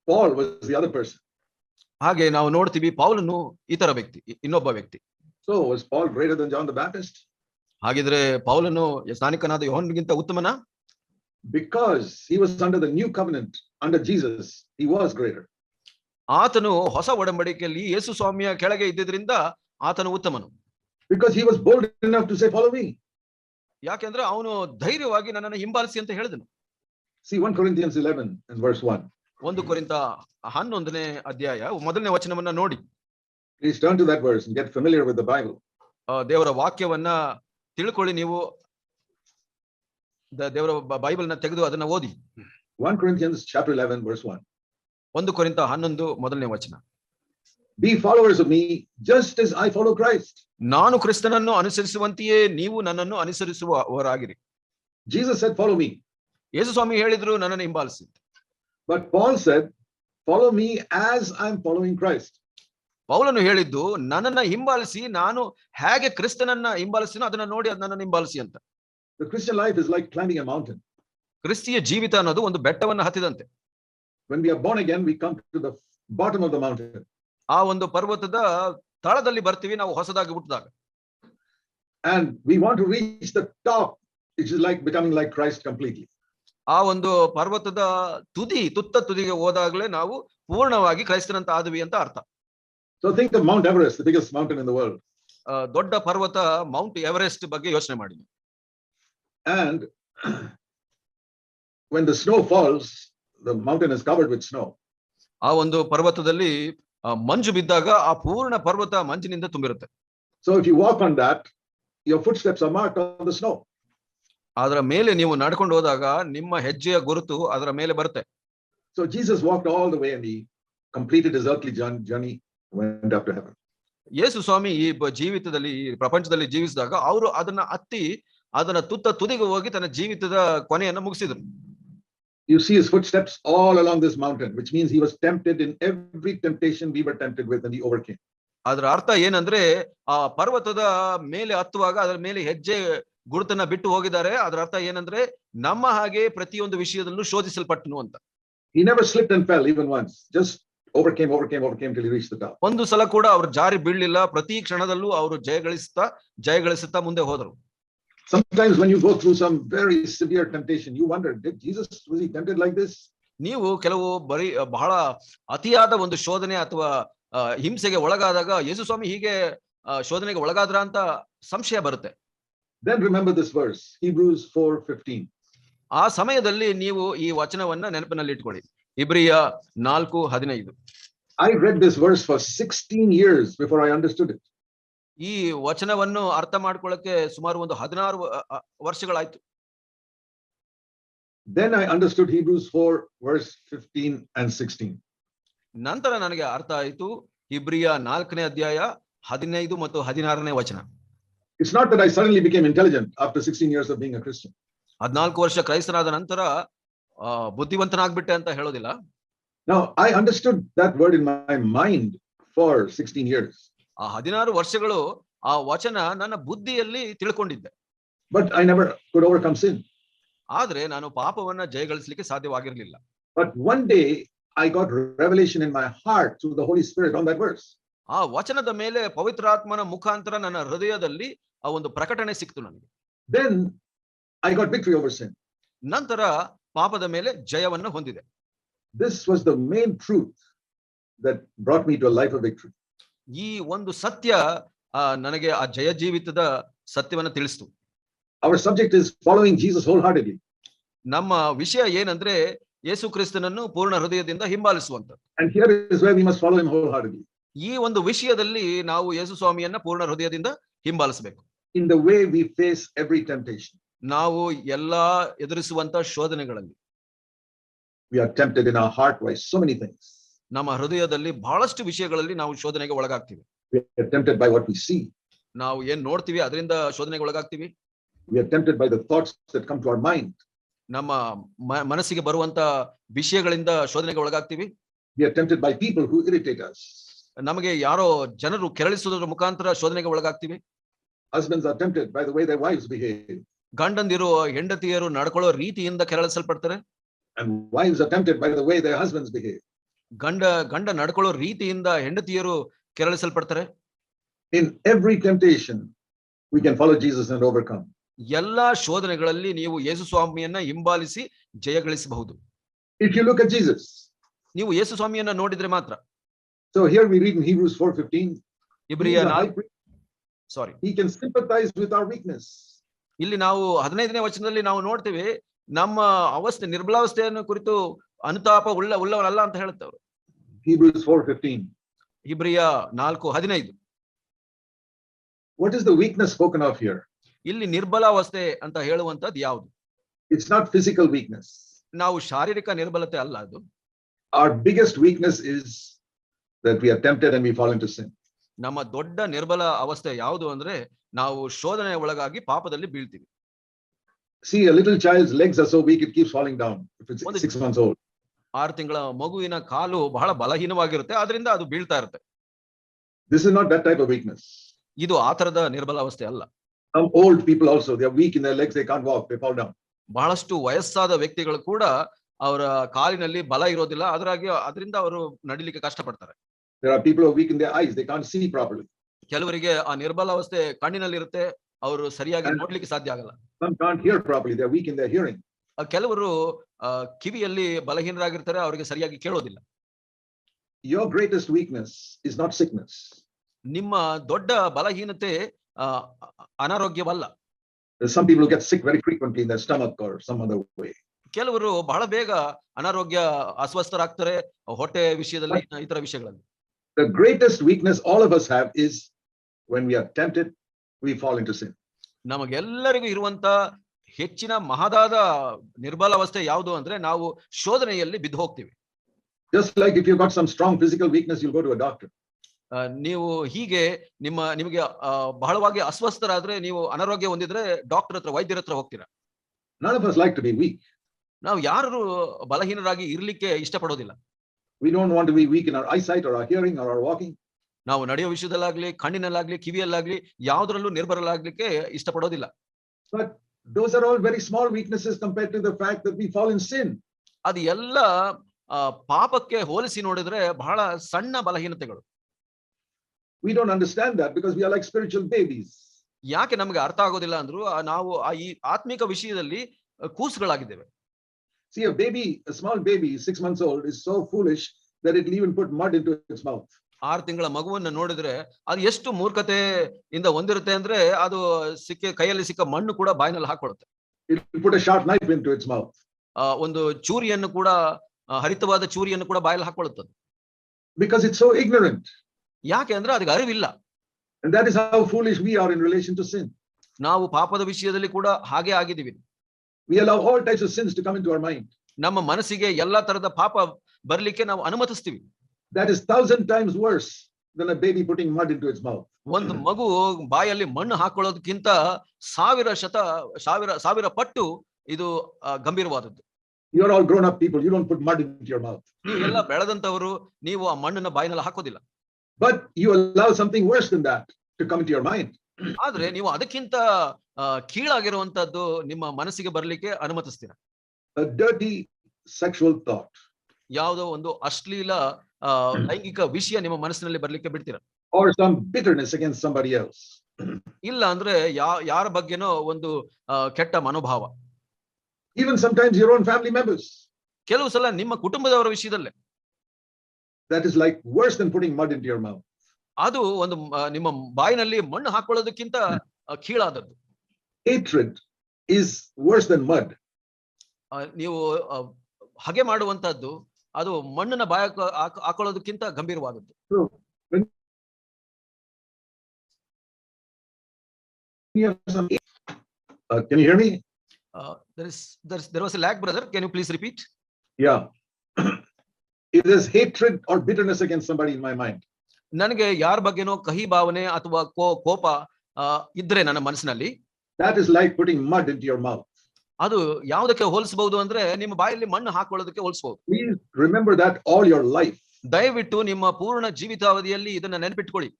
Paul was the other person. ಹಾಗೆ ನಾವು ನೋಡ್ತೀವಿ ಪೌಲನು ಇತರ ವ್ಯಕ್ತಿ, ಇನ್ನೊಬ್ಬ ವ್ಯಕ್ತಿ. So was Paul greater than John the Baptist? ಹಾಗಿದ್ರೆ ಪೌಲನು ಸ್ನಾನಿಕನಾದ ಯೋಹನನಿಗಿಂತ ಉತ್ತಮನಾ? Because he was under the new covenant under Jesus, he was greater. ಆತನು ಹೊಸ ಒಡಂಬಡಿಕೆಯಲ್ಲಿ ಯೇಸು ಸ್ವಾಮಿಯ ಕೆಳಗೆ ಇದ್ದಿದ್ರಿಂದ ಆತನು ಉತ್ತಮನು. Because he was bold enough to say, follow me. ಯಾಕೆಂದ್ರೆ ಅವನು ಧೈರ್ಯವಾಗಿ ನನ್ನನ್ನು ಹಿಂಬಾಲಿಸಿ ಅಂತ ಹೇಳಿದನು. See 1 Corinthians 11 and verse 1. 1 ಕೊರಿಂಥ 11ನೇ ಅಧ್ಯಾಯ 1ನೇ ವಚನವನ್ನ ನೋಡಿ. Please turn to that verse and get familiar with the Bible. ದೇವರ ವಾಕ್ಯವನ್ನ ತಿಳ್ಕೊಳ್ಳಿ, ನೀವು ದೇವರ ಬೈಬಲ್ನ ತೆಗೆದು ಅದನ್ನ ಓದಿ. 1 Corinthians chapter 11 verse 1. 1 ಕೊರಿಂಥ 11 ಮೊದಲನೇ ವಚನ. Be followers of me just as I follow Christ. ನಾನು ಕ್ರಿಸ್ತನನ್ನು ಅನುಸರಿಸುವಂತೆಯೇ ನೀವು ನನ್ನನ್ನು ಅನುಸರಿಸುವವರಾಗಿರಿ. Jesus said, follow me. ಯೇಸು ಸ್ವಾಮಿ ಹೇಳಿದ್ರು ನನ್ನನ್ನು ಹಿಂಬಾಲಿಸಿ. But Paul said, follow me as I'm following Christ. ಪೌಲನು ಹೇಳಿದ್ದು ನನ್ನನ್ನ ಹಿಂಬಾಲಿಸಿ, ನಾನು ಹೇಗೆ ಕ್ರಿಸ್ತನನ್ನ ಹಿಂಬಾಲಿಸಿನೋ ಅದನ್ನ ನೋಡಿ ನನ್ನನ್ನು ಹಿಂಬಾಲಿಸಿ ಅಂತ. The Christian life is like climbing a mountain. ಕ್ರಿಸ್ತಿಯ ಜೀವಿತ ಅನ್ನೋದು ಒಂದು ಬೆಟ್ಟವನ್ನು ಹತ್ತಿದಂತೆ. When we are born again, we come to the bottom of the mountain. ಆ ಒಂದು ಪರ್ವತದ ತಳದಲ್ಲಿ ಬರ್ತೀವಿ ನಾವು ಹೊಸದಾಗಿ ಹುಟ್ಟಿದಾಗ. And we want to reach the top, which is like becoming like Christ completely. ಆ ಒಂದು ಪರ್ವತದ ತುತ್ತ ತುದಿಗೆ ಹೋದಾಗಲೇ ನಾವು ಪೂರ್ಣವಾಗಿ ಕ್ರೈಸ್ತನಂತ ಆದ್ವಿ ಅಂತ ಅರ್ಥ. So think of Mount Everest, the biggest mountain in the world. ದೊಡ್ಡ ಪರ್ವತ ಮೌಂಟ್ ಎವರೆಸ್ಟ್ ಬಗ್ಗೆ ಯೋಚನೆ ಮಾಡಿ. And when the snow falls, the mountain is covered with snow. ಆ ಒಂದು ಪರ್ವತದಲ್ಲಿ ಮಂಜು ಬಿದ್ದಾಗ ಆ ಪೂರ್ಣ ಪರ್ವತ ಮಂಜಿನಿಂದ ತುಂಬಿರುತ್ತೆ. So if you walk on that, your footsteps are marked on the snow. ಅದರ ಮೇಲೆ ನೀವು ನಡ್ಕೊಂಡು ಹೋದಾಗ ನಿಮ್ಮ ಹೆಜ್ಜೆಯ ಗುರುತು ಅದರ ಮೇಲೆ ಬರುತ್ತೆ. So Jesus walked all the way and he completed his earthly journey, went up to heaven. ಯೇಸು ಸ್ವಾಮಿ ಈ ಜೀವಿತದಲ್ಲಿ ಈ ಪ್ರಪಂಚದಲ್ಲಿ ಜೀವಿಸಿದಾಗ ಅವರು ಅದನ್ನ ಹತ್ತಿ ಅದನ್ನ ತುದಿಗೆ ಹೋಗಿ ತನ್ನ ಜೀವಿತದ ಕೊನೆಯನ್ನು ಮುಗಿಸಿದರು. You see his footsteps all along this mountain, which means he was tempted in every temptation we were tempted with and he overcame. ಅದರ ಅರ್ಥ ಏನಂದ್ರೆ ಆ ಪರ್ವತದ ಮೇಲೆ ಹತ್ತುವಾಗ ಅದರ ಮೇಲೆ ಹೆಜ್ಜೆ ಗುರುತನ್ನ ಬಿಟ್ಟು ಹೋಗಿದ್ದಾರೆ. ಅದರ ಅರ್ಥ ಏನಂದ್ರೆ ನಮ್ಮ ಹಾಗೆ ಪ್ರತಿಯೊಂದು ವಿಷಯದಲ್ಲೂ ಶೋಧಿಸಲ್ಪಟ್ಟನು ಅಂತ. He never slipped and fell even once, just overcame till he reached the top. ಒಂದು ಸಲ ಕೂಡ ಅವರು ಜಾರಿ ಬೀಳಲಿಲ್ಲ. ಪ್ರತಿ ಕ್ಷಣದಲ್ಲೂ ಅವರು ಜಯಗಳಿಸುತ್ತಾ ಮುಂದೆ ಹೋದರು. Sometimes when you go through some very severe temptation, you wonder, was he tempted like this? ನೀವು ಕೆಲವು ಬಹಳ ಅತಿಯಾದ ಒಂದು ಶೋಧನೆ ಅಥವಾ ಹಿಂಸೆಗೆ ಒಳಗಾದಾಗ ಯೇಸು ಸ್ವಾಮಿ ಹೀಗೆ ಶೋಧನೆಗೆ ಒಳಗಾದ್ರ ಅಂತ ಸಂಶಯ ಬರುತ್ತೆ. Then remember this verse, Hebrews 4:15. ಆ ಸಮಯದಲ್ಲಿ ನೀವು ಈ ವಚನವನ್ನ ನೆನಪಿನಲ್ಲಿ ಇಟ್ಕೊಳ್ಳಿ. ಇಬ್ರಿಯ 4:15. I read this verse for 16 years before I understood it. ಈ ವಚನವನ್ನು ಅರ್ಥ ಮಾಡ್ಕೊಳ್ಳಕ್ಕೆ ಸುಮಾರು ಒಂದು 16 ವರ್ಷಗಳಾಯ್ತು. Then I understood Hebrews 4 verse 15 and 16. ನಂತರ ನನಗೆ ಅರ್ಥ ಆಯಿತು ಇಬ್ರಿಯ 4ನೇ ಅಧ್ಯಾಯ 15 ಮತ್ತು 16ನೇ ವಚನ. It's not that I suddenly became intelligent after 16 years of being a Christian. 14 ವರ್ಷ ಕ್ರೈಸ್ತನಾದ ನಂತರ ಬುದ್ಧಿವಂತನಾಗ್ಬಿಟ್ಟೆ ಅಂತ ಹೇಳೋದಿಲ್ಲ. Now I understood that word in my mind for 16 years. ಆ 16 ವರ್ಷಗಳು ಆ ವಚನ ನನ್ನ ಬುದ್ಧಿಯಲ್ಲಿ ತಿಳ್ಕೊಂಡಿದ್ದೆ. But I never could overcome sin. ಆದ್ರೆ ನಾನು ಪಾಪವನ್ನ ಜಯಗಳಿಸಲಿಕ್ಕೆ ಸಾಧ್ಯವಾಗಿರಲಿಲ್ಲ. But one day I got revelation in my heart through the Holy Spirit on that verse. ಆ ವಚನದ ಮೇಲೆ ಪವಿತ್ರಾತ್ಮನ ಮುಖಾಂತರ ನನ್ನ ಹೃದಯದಲ್ಲಿ ಆ ಒಂದು ಪ್ರಕಟಣೆ ಸಿಕ್ತು ನನಗೆ. Then I got victory over sin. ನಂತರ ಪಾಪದ ಮೇಲೆ ಜಯವನ್ನು ಹೊಂದಿದೆ. This was the main truth that brought me to a life of victory. ಈ ಒಂದು ಸತ್ಯ ನನಗೆ ಆ ಜಯ ಜೀವಿತದ ಸತ್ಯವನ್ನು ತಿಳಿಸಿತು. Our subject is following Jesus wholeheartedly. ನಮ್ಮ ವಿಷಯ ಏನಂದ್ರೆ ಯೇಸು ಕ್ರಿಸ್ತನನ್ನು ಪೂರ್ಣ ಹೃದಯದಿಂದ ಹಿಂಬಾಲಿಸುವಂತ. And here is where we must follow him wholeheartedly. ಈ ಒಂದು ವಿಷಯದಲ್ಲಿ ನಾವು ಯೇಸು ಸ್ವಾಮಿಯನ್ನ ಪೂರ್ಣ ಹೃದಯದಿಂದ ಹಿಂಬಾಲಿಸಬೇಕು. In the way we face every temptation. ನಾವು ಎಲ್ಲಾ ಎದುರಿಸುವಂತ ಶೋಧನೆಗಳಲ್ಲಿ we are tempted in our heart by so many things. ನಮ್ಮ ಹೃದಯದಲ್ಲಿ ಬಹಳಷ್ಟು ವಿಷಯಗಳಲ್ಲಿ ನಾವು ಶೋಧನೆಗೆ ಒಳಗಾಗ್ತೀವಿ. We are tempted by what we see. ನಾವು ಏನ್ ನೋಡ್ತೀವಿ ಅದರಿಂದ ಶೋಧನೆಗೆ ಒಳಗಾಗ್ತೀವಿ. We are tempted by the thoughts that come to our mind. ನಮ್ಮ ಮನಸ್ಸಿಗೆ ಬರುವಂತ ವಿಷಯಗಳಿಂದ ಶೋಧನೆಗೆ ಒಳಗಾಗ್ತೀವಿ. We are tempted by people who irritate us. ನಮಗೆ ಯಾರೋ ಜನರು ಕೆರಳಿಸುವುದರ ಮುಖಾಂತರ ಶೋಧನೆಗೆ ಒಳಗಾಗ್ತೀವಿ. Husbands are tempted by the way their wives behave. ಗಂಡಂದಿರು ಹೆಂಡತಿಯರು ನಡ್ಕೊಳ್ಳೋ ರೀತಿಯಿಂದ ಕೆರಳಿಸಲ್ಪಡ್ತಾರೆ. And wives are tempted by the way their husbands behave. ಗಂಡ ನಡ್ಕೊಳ್ಳೋ ರೀತಿಯಿಂದ ಹೆಂಡತಿಯರು ಕೆರಳಿಸಲ್ಪಡ್ತಾರೆ. In every temptation, we can follow Jesus and overcome. ಎಲ್ಲಾ ಶೋಧನೆಗಳಲ್ಲಿ ನೀವು ಯೇಸು ಸ್ವಾಮಿಯನ್ನ ಹಿಂಬಾಲಿಸಿ ಜಯಗಳಿಸಬಹುದು. If you look at Jesus. ನೀವು ಯೇಸು ಸ್ವಾಮಿಯನ್ನ ನೋಡಿದ್ರೆ ಮಾತ್ರ. So here we read in Hebrews 4:15. ಇಬ್ರಿಯ He can sympathize with our weakness. ಇಲ್ಲಿ ನಾವು 15ನೇ ವಚನದಲ್ಲಿ ನಾವು ನೋಡ್ತೇವೆ, ನಮ್ಮ ಅವಸ್ಥೆ ನಿರ್ಬಲಾವಸ್ಥೆಯನ್ನು ಕುರಿತು ಅನುತಾಪ ಉಳ್ಳವನಲ್ಲ ಅಂತ ಹೇಳುತ್ತವರು. Hebrews 4:15. ಇಬ್ರಿಯ 4:15. What is the weakness spoken of here? ಇಲ್ಲಿ ನಿರ್ಬಲಾವಸ್ಥೆ ಅಂತ ಹೇಳುವಂತದ್ದು ಯಾವುದು? It's not physical weakness. ನಾವು ಶಾರೀರಿಕ ನಿರ್ಬಲತೆ ಅಲ್ಲ ಅದು. Our biggest weakness is that we are tempted and we fall into sin. ನಮ್ಮ ದೊಡ್ಡ ನಿರ್ಬಲ ಅವಸ್ಥೆ ಯಾವುದು ಅಂದ್ರೆ ನಾವು ಶೋಧನೆಯ ಒಳಗಾಗಿ ಪಾಪದಲ್ಲಿ ಬೀಳ್ತೀವಿ. See, a little child's legs are so weak it keeps falling down if it's 6 months old. 6 ತಿಂಗಳ ಮಗುವಿನ ಕಾಲು ಬಹಳ ಬಲಹೀನವಾಗಿರುತ್ತೆ, ಆದ್ರಿಂದ ಅದು ಬೀಳ್ತಾ ಇರುತ್ತೆ. This is not that type of weakness. ಇದು ಆ ತರದ ನಿರ್ಬಲ ಅವಸ್ಥೆ ಅಲ್ಲ. Some old people also, they are weak in their legs, they can't walk, they fall down. ಬಹಳಷ್ಟು ವಯಸ್ಸಾದ ವ್ಯಕ್ತಿಗಳು ಕೂಡ ಅವರ ಕಾಲಿನಲ್ಲಿ ಬಲ ಇರೋದಿಲ್ಲ, ಅದರಿಂದ ಅವರು ನಡಿಲಿಕ್ಕೆ ಕಷ್ಟಪಡ್ತಾರೆ. There are people who are weak in their eyes, they can't see properly. ಕೆಲವರಿಗೆ ಆ ನಿರ್ಬಲ ಅವಸ್ಥೆ ಕಣ್ಣಿನಲ್ಲಿ ಇರುತ್ತೆ, ಅವರು ಸರಿಯಾಗಿ ನೋಡ್ಲಿಕ್ಕೆ ಸಾಧ್ಯ ಆಗಲ್ಲ. Some can't hear properly, they are weak in their hearing. ಕೆಲವರು ಕಿವಿಯಲ್ಲಿ ಬಲಹೀನರಾಗಿರ್ತಾರೆ, ಅವರಿಗೆ ಸರಿಯಾಗಿ ಕೇಳೋದಿಲ್ಲ. Your greatest weakness is not sickness. ನಿಮ್ಮ ದೊಡ್ಡ ಬಲಹೀನತೆ ಅನಾರೋಗ್ಯವಲ್ಲ. Some people get sick very frequently in their stomach or some other way. ಕೆಲವರು ಬಹಳ ಬೇಗ ಅನಾರೋಗ್ಯ ಅಸ್ವಸ್ಥರಾಗ್ತಾರೆ ಹೊಟ್ಟೆ ವಿಷಯದಲ್ಲಿ, ಇತರ ವಿಷಯಗಳಲ್ಲಿ. The greatest weakness all of us have is when we are tempted, we fall into sin. ನಮಗೆಲ್ಲರಿಗೂ ಇರುವಂತ ಹೆಚ್ಚಿನ ಮಹದಾದ ನಿರ್ಬಲಾವಸ್ಥೆ ಯಾವುದು ಅಂದ್ರೆ ನಾವು ಶೋಧನೆಯಲ್ಲಿ ಬಿದ್ದು ಹೋಗ್ತೀವಿ. Just like if you've got some strong physical weakness, you'll go to a doctor. ನೀವು ಹೀಗೆ ನಿಮಗೆ ಬಹಳವಾಗಿ ಅಸ್ವಸ್ಥರಾದ್ರೆ, ನೀವು ಅನಾರೋಗ್ಯ ಹೊಂದಿದ್ರೆ ಡಾಕ್ಟರ್ ಹತ್ರ, ವೈದ್ಯರ ಹತ್ರ ಹೋಗ್ತೀರಾ. None of us like to be weak. ನಾವು ಯಾರು ಬಲಹೀನರಾಗಿ ಇರ್ಲಿಕ್ಕೆ ಇಷ್ಟಪಡೋದಿಲ್ಲ. We don't want to be weak in our eyesight or our hearing or our walking. ನಾವು ನಡೆಯೋ ವಿಷಯದಲ್ಲಾಗ್ಲಿ, ಕಣ್ಣಿನಲ್ಲಾಗ್ಲಿ, ಕಿವಿಯಲ್ಲಾಗ್ಲಿ ಯಾವುದರಲ್ಲೂ ನಿರ್ಬಲರಾಗ್ಲಿಕ್ಕೆ ಇಷ್ಟಪಡೋದಿಲ್ಲ. But those are all very small weaknesses compared to the fact that we fall in sin. ಅದು ಎಲ್ಲ ಪಾಪಕ್ಕೆ ಹೋಲಿಸಿ ನೋಡಿದ್ರೆ ಬಹಳ ಸಣ್ಣ ಬಲಹೀನತೆಗಳು. We don't understand that because we are like spiritual babies. ಯಾಕೆ ನಮಗೆ ಅರ್ಥ ಆಗೋದಿಲ್ಲ ಅಂದ್ರು, ನಾವು ಈ ಆತ್ಮಿಕ ವಿಷಯದಲ್ಲಿ ಕೂಸುಗಳಾಗಿದ್ದೇವೆ. See, a small baby, 6 months old, is so foolish that it will even put mud into its mouth. 6 ತಿಂಗಳ ಮಗುವನ್ನ ನೋಡಿದ್ರೆ ಅದು ಎಷ್ಟು ಮೂರ್ಖತೆಯಿಂದ ಹೊಂದಿರುತ್ತೆ ಅಂದ್ರೆ, ಅದು ಕೈಯಲ್ಲಿ ಸಿಕ್ಕ ಮಣ್ಣು ಕೂಡ ಬಾಯಿನಲ್ಲಿ ಹಾಕೊಳ್ಳುತ್ತೆ. It will put a sharp knife into its mouth. ಒಂದು ಚೂರಿಯನ್ನು ಕೂಡ, ಹರಿತವಾದ ಚೂರಿಯನ್ನು ಕೂಡ ಬಾಯಲ್ಲಿ ಹಾಕೊಳ್ಳುತ್ತದೆ. Because it's so ignorant. ಯಾಕೆ ಅಂದ್ರೆ ಅದಕ್ಕೆ ಅರಿವಿಲ್ಲ. And that is how foolish we are in relation to sin. ನಾವು ಪಾಪದ ವಿಷಯದಲ್ಲಿ ಕೂಡ ಹಾಗೆ ಆಗಿದ್ದೀವಿ. We allow all types of sins to come into our mind. ನಮ್ಮ ಮನಸ್ಸಿಗೆ ಎಲ್ಲಾ ತರದ ಪಾಪ ಬರ್ಲಿಕ್ಕೆ ನಾವು ಅನುಮತಿಸ್ತೀವಿ. That is 1,000 times worse than a baby putting mud into its mouth. ಒಂದು ಮಗು ಬಾಯಲ್ಲಿ ಮಣ್ಣು ಹಾಕೊಳ್ಳೋದಕ್ಕಿಂತ ಸಾವಿರ ಪಟ್ಟು ಇದು ಗಂಭೀರವಾದದ್ದು. You are all grown up people, you don't put mud into your mouth. ನೀವೆಲ್ಲ ಬೆಳೆದಂತವರು, ನೀವು ಆ ಮಣ್ಣನ್ನ ಬಾಯಿನಲ್ಲಿ ಹಾಕೋದಿಲ್ಲ. But you allow something worse than that to come into your mind. ಆದ್ರೆ ನೀವು ಅದಕ್ಕಿಂತ ಕೀಳಾಗಿರುವಂತದ್ದು ನಿಮ್ಮ ಮನಸ್ಸಿಗೆ ಬರ್ಲಿಕ್ಕೆ ಅನುಮತಿಸ್ತೀರ. A dirty sexual thought. ಯಾವುದೋ ಒಂದು ಅಶ್ಲೀಲ ಲೈಂಗಿಕ ವಿಷಯ ನಿಮ್ಮ ಮನಸ್ಸಿನಲ್ಲಿ ಬರ್ಲಿಕ್ಕೆ ಬಿಡ್ತೀರ. Or some bitterness against somebody else. ಇಲ್ಲ ಅಂದ್ರೆ ಯಾರ ಬಗ್ಗೆನೋ ಒಂದು ಕೆಟ್ಟ ಮನೋಭಾವ. Even sometimes your own family members. ಕೆಲವು ಸಲ ನಿಮ್ಮ ಕುಟುಂಬದವರ ವಿಷಯದಲ್ಲೇ. That is like worse than putting mud into your mouth. ಅದು ಒಂದು ನಿಮ್ಮ ಬಾಯಿನಲ್ಲಿ ಮಣ್ಣು ಹಾಕೊಳ್ಳೋದಕ್ಕಿಂತ ಕೀಳಾದದ್ದು. Hatred is worse than mud. ನೀವು ಹಾಗೆ ಮಾಡುವಂತದ್ದು ಅದು ಮಣ್ಣನ್ನ ಬಾಯ ಹಾಕೊಳ್ಳೋದಕ್ಕಿಂತ ಗಂಭೀರವಾದದ್ದು. Can you hear me? There was a lag, brother. Can you please repeat? Yeah. If there's hatred or bitterness against somebody in my mind. ನನಗೆ ಯಾರ ಬಗ್ಗೆನೋ ಕಹಿ ಭಾವನೆ ಅಥವಾ ಕೋಪ ಇದ್ರೆ ನನ್ನ ಮನಸ್ಸಿನಲ್ಲಿ, that is like putting mud into your mouth. ಅದು ಯಾವುದಕ್ಕೆ ಹೋಲಿಸಬಹುದು ಅಂದ್ರೆ ನಿಮ್ಮ ಬಾಯಲ್ಲಿ ಮಣ್ಣು ಹಾಕೊಳ್ಳೋದಕ್ಕೆ ಹೋಲಿಸಬಹುದು. Please remember that all your life. ದಯವಿಟ್ಟು ನಿಮ್ಮ ಪೂರ್ಣ ಜೀವಿತಾವಧಿಯಲ್ಲಿ ಇದನ್ನ ನೆನಪಿಟ್ಕೊಳ್ಳಿ.